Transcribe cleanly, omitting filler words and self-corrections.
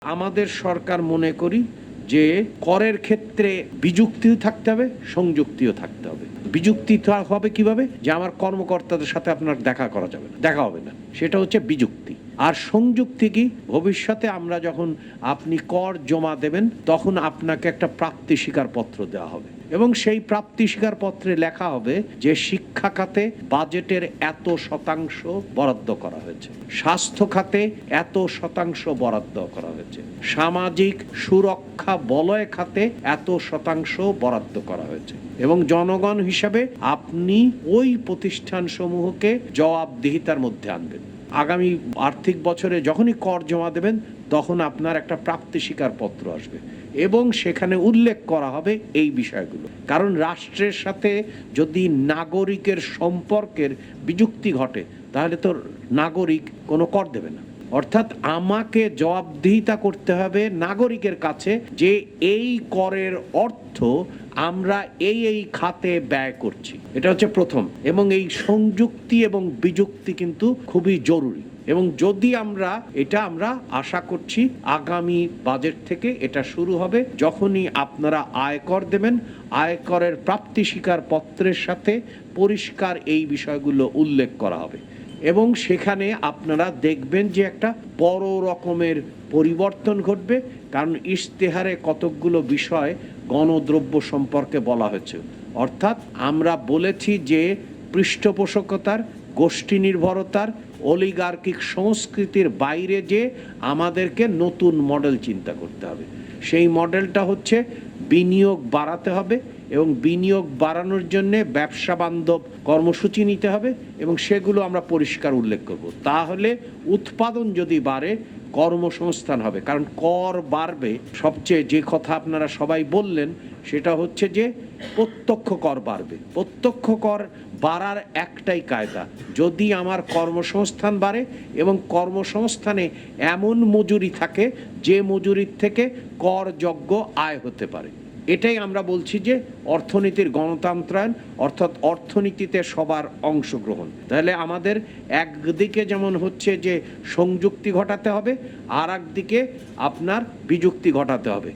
আমাদের সরকার মনে করি যে করের ক্ষেত্রে বিযুক্তিও থাকতে হবে, সংযুক্তিও থাকতে হবে। বিযুক্তি হবে কিভাবে? যে আমার কর্মকর্তাদের সাথে আপনার দেখা করা যাবে না, দেখা হবে না, সেটা হচ্ছে বিযুক্তি। আর সংযুক্তি কি? ভবিষ্যতে আমরা যখন আপনি কর জমা দেবেন তখন আপনাকে একটা প্রাপ্তি স্বীকারপত্র দেওয়া হবে এবং সেই প্রাপ্তি স্বীকারপত্রে লেখা হবে যে শিক্ষা খাতে বাজেটের এত শতাংশ বরাদ্দ করা হয়েছে, স্বাস্থ্য খাতে এত শতাংশ বরাদ্দ করা হয়েছে, সামাজিক সুরক্ষা বলয় খাতে এত শতাংশ বরাদ্দ করা হয়েছে এবং জনগণ হিসাবে আপনি ওই প্রতিষ্ঠানসমূহকে জবাবদিহিতার মধ্যে আনবেন। আগামী আর্থিক বছরে যখনই কর জমা দেবেন তখন আপনার একটা প্রাপ্তি স্বীকারপত্র আসবে এবং সেখানে উল্লেখ করা হবে এই বিষয়গুলো। কারণ রাষ্ট্রের সাথে যদি নাগরিকের সম্পর্কের বিযুক্তি ঘটে তাহলে তো নাগরিক কোনো কর দেবে না। অর্থাৎ আমাকে জবাবদিহিতা করতে হবে নাগরিকের কাছে যে এই করের অর্থ আমরা এই খাতে ব্যয় করছি। এটা হচ্ছে প্রথম। এবং এই সংযুক্তি এবং বিযুক্তি কিন্তু খুবই জরুরি এবং যদি আমরা আশা করছি আগামী বাজেট থেকে এটা শুরু হবে। যখনই আপনারা আয়কর দেবেন, আয়করের প্রাপ্তি স্বীকার পত্রের সাথে পরিষ্কার এই বিষয়গুলো উল্লেখ করা হবে এবং সেখানে আপনারা দেখবেন যে একটা বড় রকমের পরিবর্তন ঘটবে। কারণ ইশতেহারে কতকগুলো বিষয় গণদ্রব্য সম্পর্কে বলা হয়েছে। অর্থাৎ আমরা বলেছি যে পৃষ্ঠপোষকতার, গোষ্ঠী নির্ভরতার, অলিগার্কিক সংস্কৃতির বাইরে যে আমাদেরকে নতুন মডেল চিন্তা করতে হবে। সেই মডেলটা হচ্ছে বিনিয়োগ বাড়াতে হবে এবং বিনিয়োগ বাড়ানোর জন্য ব্যবসা বান্ধব কর্মসূচি নিতে হবে এবং সেগুলো আমরা পরিষ্কার উল্লেখ করব। তাহলে উৎপাদন যদি বাড়ে, কর্মসংস্থান হবে। কারণ কর বাড়বে, সবচেয়ে যে কথা আপনারা সবাই বললেন সেটা হচ্ছে যে প্রত্যক্ষ কর বাড়বে। প্রত্যক্ষ কর বাড়ার একটাই কায়দা, যদি আমার কর্মসংস্থান বাড়ে এবং কর্মসংস্থানে এমন মজুরি থাকে যে মজুরির থেকে করযোগ্য আয় হতে পারে। এটাই আমরা বলছি যে অর্থনীতির গণতন্ত্রায়ন, অর্থাৎ অর্থনীতিতে সবার অংশগ্রহণ। তাহলে আমাদের একদিকে যেমন হচ্ছে যে সংযুক্তি ঘটাতে হবে, আর একদিকে আপনার বিযুক্তি ঘটাতে হবে।